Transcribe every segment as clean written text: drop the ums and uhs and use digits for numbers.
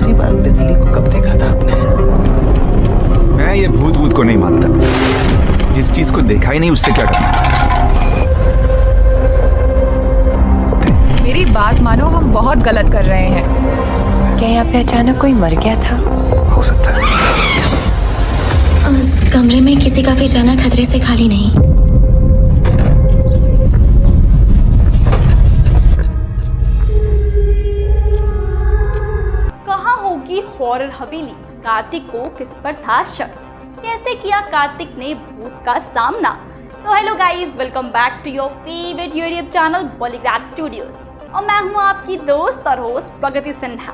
आखिरी बार तितली को कब देखा था आपने? मैं ये भूत भूत को नहीं मानता। जिस चीज को देखा ही नहीं उससे क्या करना। मेरी बात मानो, हम बहुत गलत कर रहे हैं। क्या यहाँ पे अचानक कोई मर गया था? हो सकता है। उस कमरे में किसी का भी जाना खतरे से खाली नहीं। कहाँ होगी हॉरर हवेली? कार्तिक को किस पर था शक? कैसे किया कार्तिक ने भूत का सामना? तो hello guys, welcome back to your favourite YouTube channel Bollygrad studios और मैं हूँ आपकी दोस्त और होस्ट प्रगति सिन्हा।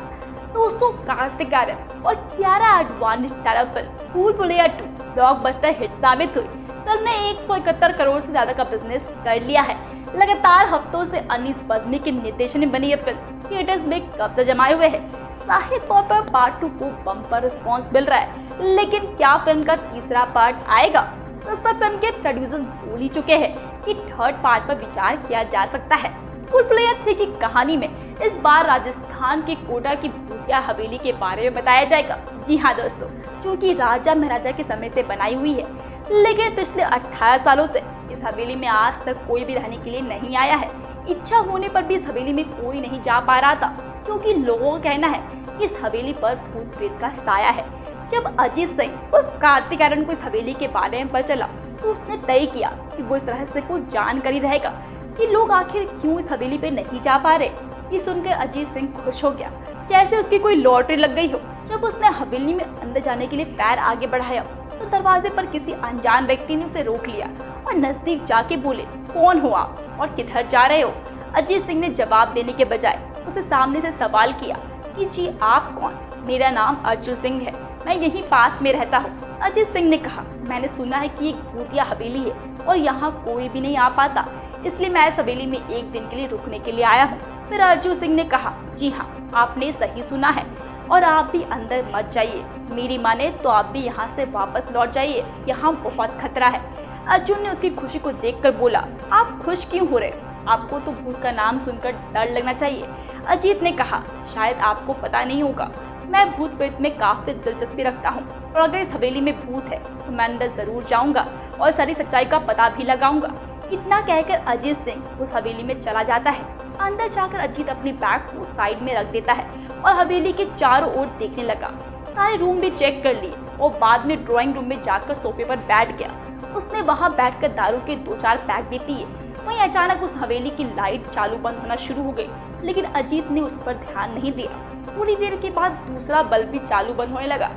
दोस्तों, कार्तिक आर्यन और कियारा आडवाणी स्टारर फिल्म भूल भुलैया 2 ब्लॉकबस्टर हिट साबित हुई। फिल्म ने 171 करोड़ से ज्यादा का बिजनेस कर लिया है। लगातार हफ्तों से अनीस बज्मी के निर्देशन में बनी यह फिल्म थिएटर्स में कब्जा जमाए हुए है। जाहिर तौर पर पार्ट 2 को बम्पर रिस्पॉन्स मिल रहा है, लेकिन क्या फिल्म का तीसरा पार्ट आएगा? तो इस पर फिल्म के प्रोड्यूसर्स बोल ही चुके हैं कि थर्ड पार्ट पर विचार किया जा सकता है। भूल भुलैया 3 की कहानी में इस बार राजस्थान के कोटा की भूतिया हवेली के बारे में बताया जाएगा। जी हाँ दोस्तों, जो कि राजा महाराजा के समय से बनाई हुई है, लेकिन पिछले 18 सालों से इस हवेली में आज तक कोई भी रहने के लिए नहीं आया है। इच्छा होने पर भी इस हवेली में कोई नहीं जा पा रहा था, क्योंकि लोगों का कहना है कि इस हवेली पर भूत प्रेत का साया है। जब अजीत सिंह और कार्तिक आर्यन को इस हवेली के बारे में पता चला, तो उसने तय किया कि वो इस रहस्य को जानकारी रहेगा कि लोग आखिर क्यों इस हवेली पे नहीं जा पा रहे। ये सुनकर अजीत सिंह खुश हो गया, जैसे उसकी कोई लॉटरी लग गई हो। जब उसने हवेली में अंदर जाने के लिए पैर आगे बढ़ाया, तो दरवाजे पर किसी अनजान व्यक्ति ने उसे रोक लिया और नजदीक जाके बोले, कौन हो आप और किधर जा रहे हो? अजीत सिंह ने जवाब देने के बजाय उसे सामने से सवाल किया कि जी आप कौन? मेरा नाम अर्जुन सिंह है, मैं यहीं पास में रहता हूँ। अजीत सिंह ने कहा, मैंने सुना है कि एक भूतिया हवेली है और यहाँ कोई भी नहीं आ पाता, इसलिए मैं इस हवेली में एक दिन के लिए रुकने के लिए आया हूँ। फिर अर्जुन सिंह ने कहा, जी हाँ, आपने सही सुना है और आप भी अंदर मत जाइए। मेरी माने तो आप भी यहाँ से वापस लौट जाइए, यहाँ बहुत खतरा है। अर्जुन ने उसकी खुशी को देखकर बोला, आप खुश क्यों हो रहे? आपको तो भूत का नाम सुनकर डर लगना चाहिए। अजीत ने कहा, शायद आपको पता नहीं होगा, मैं भूत प्रेत में काफी दिलचस्पी रखता हूँ और अगर इस हवेली में भूत है तो मैं अंदर जरूर जाऊंगा और सारी सच्चाई का पता भी लगाऊंगा। इतना कहकर अजीत सिंह उस हवेली में चला जाता है। अंदर जाकर अजीत अपने बैग को साइड में रख देता है और हवेली के चारों ओर देखने लगा। सारे रूम भी चेक कर लिए और बाद में ड्राइंग रूम में जाकर सोफे पर बैठ गया। उसने वहां बैठकर दारू के 2-4 पैक भी पिए। वहीं अचानक उस हवेली की लाइट चालू बंद होना शुरू हो गई, लेकिन अजीत ने उस पर ध्यान नहीं दिया। थोड़ी देर के बाद दूसरा बल्ब भी चालू बंद होने लगा।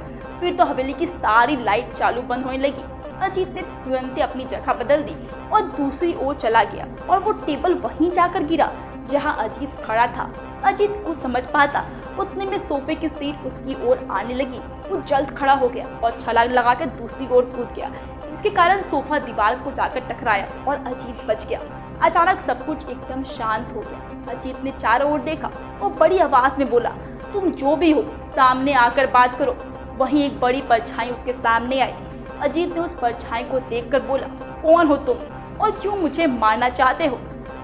फिर तो हवेली की सारी लाइट चालू बंद होने लगी। अजीत ने तुरंत ही अपनी जगह बदल दी और दूसरी ओर चला गया और वो टेबल वहीं जाकर गिरा जहां अजीत खड़ा था। अजीत कुछ समझ पाता उतने में सोफे की सीट उसकी ओर आने लगी। वो जल्द खड़ा हो गया और छलांग लगाकर दूसरी ओर कूद गया, जिसके कारण सोफा दीवार को जाकर टकराया और अजीत बच गया। अचानक सब कुछ एकदम शांत हो गया। अजीत ने चारों ओर देखा और बड़ी आवाज में बोला, तुम जो भी हो सामने आकर बात करो। वहीं एक बड़ी परछाई उसके सामने आई। अजीत ने उस परछाई को देखकर बोला, कौन हो तुम और क्यों मुझे मारना चाहते हो?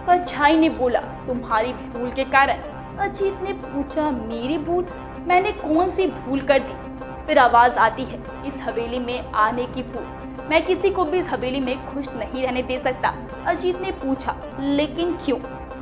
परछाई ने बोला, तुम्हारी भूल के कारण। अजीत ने पूछा, मेरी भूल? मैंने कौन सी भूल कर दी? फिर आवाज आती है, इस हवेली में आने की भूल। मैं किसी को भी इस हवेली में खुश नहीं रहने दे सकता। अजीत ने पूछा, लेकिन क्यों?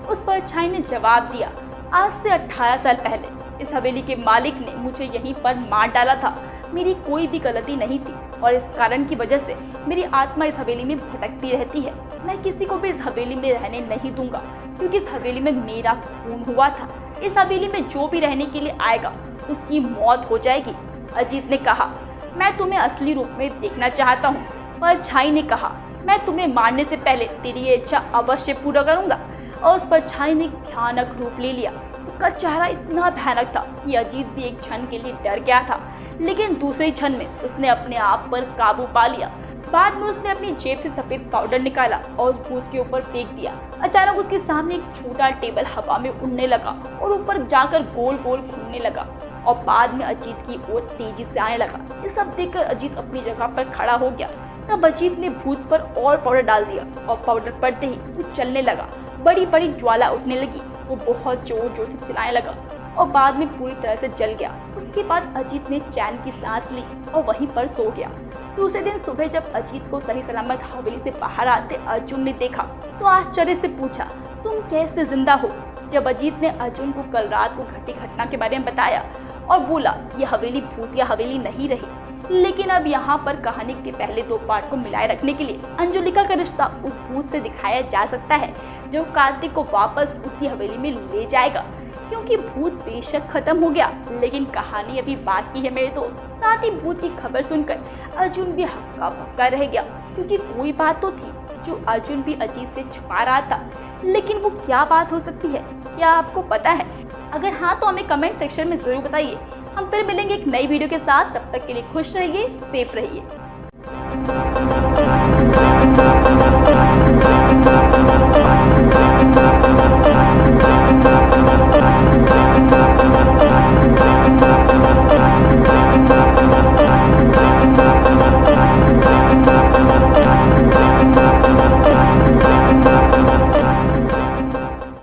उस परछाई ने जवाब दिया, आज से 18 साल पहले इस हवेली के मालिक ने मुझे यहीं पर मार डाला था। मेरी कोई भी गलती नहीं थी और इस कारण की वजह से मेरी आत्मा इस हवेली में भटकती रहती है। मैं किसी को भी इस हवेली में रहने नहीं दूंगा, क्योंकि इस हवेली में मेरा खून हुआ था। इस हवेली में जो भी रहने के लिए आएगा उसकी मौत हो जाएगी। अजीत ने कहा, मैं तुम्हें असली रूप में देखना चाहता हूँ। परछाई ने कहा, मैं तुम्हें मारने से पहले तेरी ये इच्छा अवश्य पूरा करूंगा। और उस परछाई ने भयानक रूप ले लिया। उसका चेहरा इतना भयानक था कि अजीत भी एक क्षण के लिए डर गया था, लेकिन दूसरे क्षण में उसने अपने आप पर काबू पा लिया। बाद में उसने अपनी जेब से सफेद पाउडर निकाला और उस भूत के ऊपर फेंक दिया। अचानक उसके सामने एक छोटा टेबल हवा में उड़ने लगा और ऊपर जाकर गोल गोल घूमने लगा और बाद में अजीत की ओर तेजी से आने लगा। ये सब देखकर अजीत अपनी जगह पर खड़ा हो गया। तब अजीत ने भूत पर और पाउडर डाल दिया और पाउडर पड़ते ही वो चलने लगा। बड़ी बड़ी ज्वाला उठने लगी। वो बहुत जोर जोर से चिल्लाने लगा, और बाद में पूरी तरह से जल गया। उसके बाद अजीत ने चैन की सांस ली और वहीं पर सो गया। दूसरे दिन सुबह जब अजीत को सही सलामत हवेली से बाहर आते अर्जुन ने देखा तो आश्चर्य से पूछा, तुम कैसे जिंदा हो? जब अजीत ने अर्जुन को कल रात को घटी घटना के बारे में बताया और बोला यह हवेली भूतिया हवेली नहीं रही, लेकिन अब यहाँ पर कहानी के पहले 2 पार्ट को मिलाए रखने के लिए अंजुलिका का रिश्ता उस भूत से दिखाया जा सकता है जो कार्तिक को वापस उसी हवेली में ले जाएगा। क्योंकि भूत बेशक खत्म हो गया, लेकिन कहानी अभी बाकी है मेरे दोस्त। साथ ही भूत की खबर सुनकर अर्जुन भी हक्का बक्का रह गया, क्योंकि कोई बात तो थी जो अर्जुन भी अजीत से छुपा रहा था। लेकिन वो क्या बात हो सकती है, क्या आपको पता है? अगर हाँ तो हमें कमेंट सेक्शन में जरूर बताइए। हम फिर मिलेंगे एक नई वीडियो के साथ, तब तक के लिए खुश रहिए, सेफ रहिए।